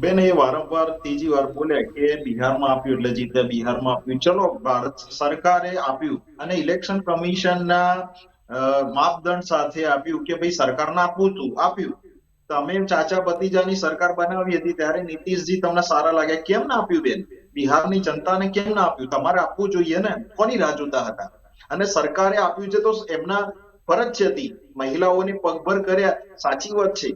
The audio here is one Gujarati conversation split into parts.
બેન એ વારંવાર ત્રીજી વાર બોલ્યા કે બિહારમાં આપ્યું એટલે જીતે, બિહારમાં આપ્યું. ચલો, ભારત સરકારે આપ્યું અને ઇલેક્શન કમિશનના માપદંડ સાથે આપ્યું કે ભાઈ સરકારને આપવું હતું, આપ્યું. તમે ચાચા ભતીજાની સરકાર બનાવી હતી ત્યારે નીતિશજી તમને સારા લાગ્યા, કેમ ના આપ્યું બેન? બિહારની જનતાને કેમ ના આપ્યું? તમારે આપવું જોઈએ ને. કોની રાહ જોતા હતા? અને સરકારે આપ્યું છે તો એમના ફરજ છે હતી. મહિલાઓને પગભર કર્યા, સાચી વાત છે.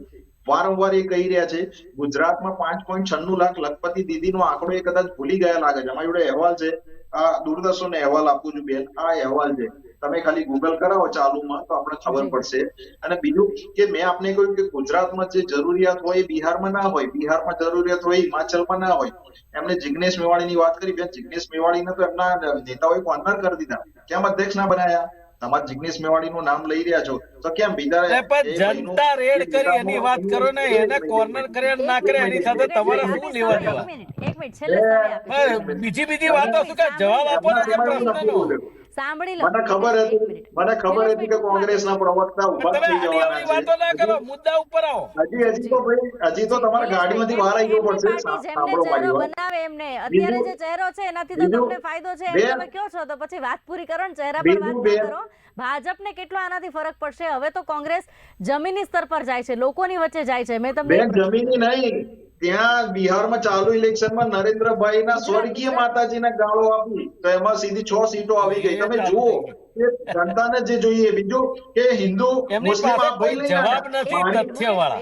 વારંવાર એ કહી રહ્યા છે. ગુજરાતમાં 5.96 લાખ લખપતિ દીદીનો આંકડો એ કદાચ ભૂલી ગયા લાગે છે. અમારી જોડે અહેવાલ છે. આ દૂરદર્શનને અહેવાલ આપું છું બેન, આ અહેવાલ છે. તમે ખાલી ગૂગલ કરાવો ચાલુમાં તો આપણે ખબર જી પડશે. અને બીજું કે મેં આપને કહ્યું કે ગુજરાતમાં જે જરૂરિયાત હોય એ બિહારમાં ના હોય, બિહારમાં જરૂરિયાત હોય હિમાચલમાં ના હોય. એમણે જિગ્નેશ મેવાણીની વાત કરી બેન. જિગ્નેશ મેવાણીને તો એમના નેતાઓએ કોર્નર કરી દીધા. કેમ અધ્યક્ષ ના બનાયા? તમારે જિગ્નેશ મેવાણીનું નામ લઈ રહ્યા છો તો કેમ બીજા પણ એ ભાઈનું જનતા રેડ એ કરી નેતાનો એની વાત કરો ને, એને કોર્નર કરે ના કરે એની સાથે તમારે શું લેવા દેવા? એક મિનિટ છેલ્લે સમય આપીશ. બીજી વાતો શું કે જવાબ આપો ને તે પ્રશ્નનો. સાંભળી લો. મને ખબર એક હતી, મિનિટ મને ખબર હતી કે કોંગ્રેસના પ્રવક્તા ઉભા તમે થઈ આડી જવાના અવળી છે. વાતો ના કરો, મુદ્દા ઉપર આવો. હજી તો ભાઈ, હજી તો તમારે ગાડીમાંથી બહાર આવી જવું પડશે. પાર્ટી જેમને સાંભળો મારી ચહેરો વાત. બનાવે એમને અત્યારે બીજું જે ચહેરો છે એનાથી તો બીજું તમને ફાયદો છે એમ બેન, તમે કહો છો, તો પછી વાત પૂરી કરો ને. ચહેરા પર વાત બીજું ના બેન, કરો. ભાજપને કેટલો આનાથી ફરક પડશે? હવે તો કોંગ્રેસ જમીની સ્તર પર જાય છે, લોકોની વચ્ચે જાય છે. મેં તમને બેન જમીની નહીં, ત્યાં બિહારમાં ચાલુ ઇલેક્શનમાં નરેન્દ્રભાઈના સ્વર્ગીય માતાજીને ગાળો આપી તો એમાં સીધી 6 સીટો આવી ગઈ. એ તમે ચાલુ જુઓ થઈ ગયું. કે જનતાને જે જોઈએ. બીજું કે હિન્દુ એમની મુસ્લિમ પાસે આ ભાઈ કોઈ લઈને જવાબ આવ્યા નથી પાણી. તથ્ય વાળા.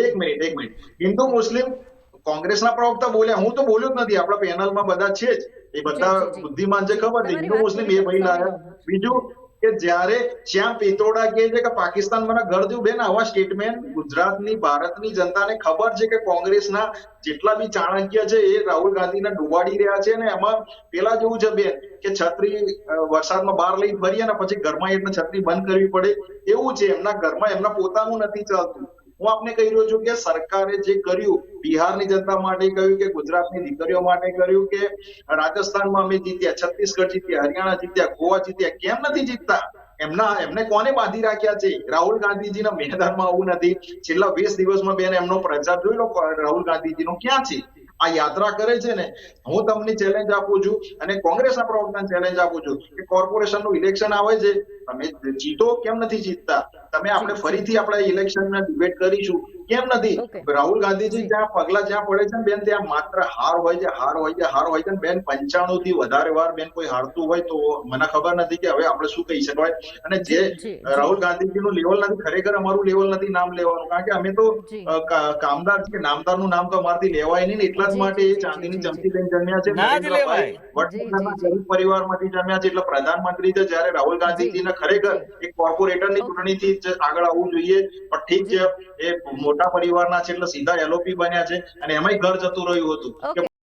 એક મિનિટ એક મિનિટ. હિન્દુ મુસ્લિમ કોંગ્રેસના પ્રવક્તા બોલ્યા, હું તો બોલ્યો જ નથી. આપણા પેનલમાં બધા છે જ, એ બધા બુદ્ધિમાન છે, ખબર છે. તમારી હિન્દુ વાત મુસ્લિમ પૂરી એ કરો, ભાઈ સમય લો. લાયા. બીજું કે જ્યારે શ્યામ પિત્રોડા કહે છે કે પાકિસ્તાન મને ઘર દઉં, બેન આવા સ્ટેટમેન્ટ ગુજરાતની ભારતની જનતાને ખબર છે કે કોંગ્રેસના જેટલા બી ચાણક્ય છે એ રાહુલ ગાંધીને ડુબાડી રહ્યા છે. ને એમાં પેલા જેવું છે બેન કે છત્રી વરસાદમાં બહાર લઈને ફરીએ ને પછી ઘરમાં એટલે છત્રી બંધ કરવી પડે, એવું છે. એમના ઘરમાં એમના પોતાનું નથી ચાલતું. હું આપને કહી રહ્યો છું કે સરકારે જે કર્યું બિહારની જનતા માટે કર્યું, કે ગુજરાતની દીકરીઓ માટે કર્યું, કે રાજસ્થાનમાં અમે જીત્યા, છત્તીસગઢ જીત્યા, હરિયાણા જીત્યા, ગોવા જીત્યા, કેમ નથી જીતતા? એમને કોને બાંધી રાખ્યા છે? રાહુલ ગાંધીજીના મેદાનમાં આવું નથી. છેલ્લા 20 દિવસમાં બેન એમનો પ્રચાર જોઈ લો રાહુલ ગાંધીજીનો ક્યાં છે. આ યાત્રા કરે છે ને. હું તમને ચેલેન્જ આપું છું અને કોંગ્રેસના પ્રવક્તાને ચેલેન્જ આપું છું કે કોર્પોરેશનનું ઇલેક્શન આવે છે, તમે જીતો, કેમ નથી જીતતા? તમે આપણે ફરીથી આપણે ઇલેક્શનના ડિબેટ કરીશું, કેમ નથી? રાહુલ ગાંધીજી જ્યાં પગલા જ્યાં પડે છે ને બેન, ત્યાં માત્ર હાર હોય છે, હાર હોય છે, હાર હોય છે. બેન 95 થી વધારે વાર બેન કોઈ હારતું હોય તો મને ખબર નથી કે હવે આપણે શું કહી શકાય. અને જે રાહુલ ગાંધીજીનું લેવલ નથી, ખરેખર અમારું લેવલ નથી નામ લેવાનું, કારણ કે અમે તો કામદાર છીએ. નામદારનું નામ તો અમારથી લેવાય નહીં ને. એટલા જ માટે એ ચાંદીની ચમચી લઈને જન્મ્યા છે. ના જ નરેન્દ્રભાઈ લેવાય. વડોદરાના ગરીબ પરિવારમાંથી જન્મ્યા છે એટલે પ્રધાનમંત્રી છે. જ્યારે રાહુલ ગાંધીજીને ખરેખર એક કોર્પોરેટરની ચૂંટણીથી જ આગળ આવવું જોઈએ, પણ ઠીક છે એ મોટા પરિવારના છે એટલે સીધા એલઓપી બન્યા છે અને એમાંય ઘર જતું રહ્યું હતું કે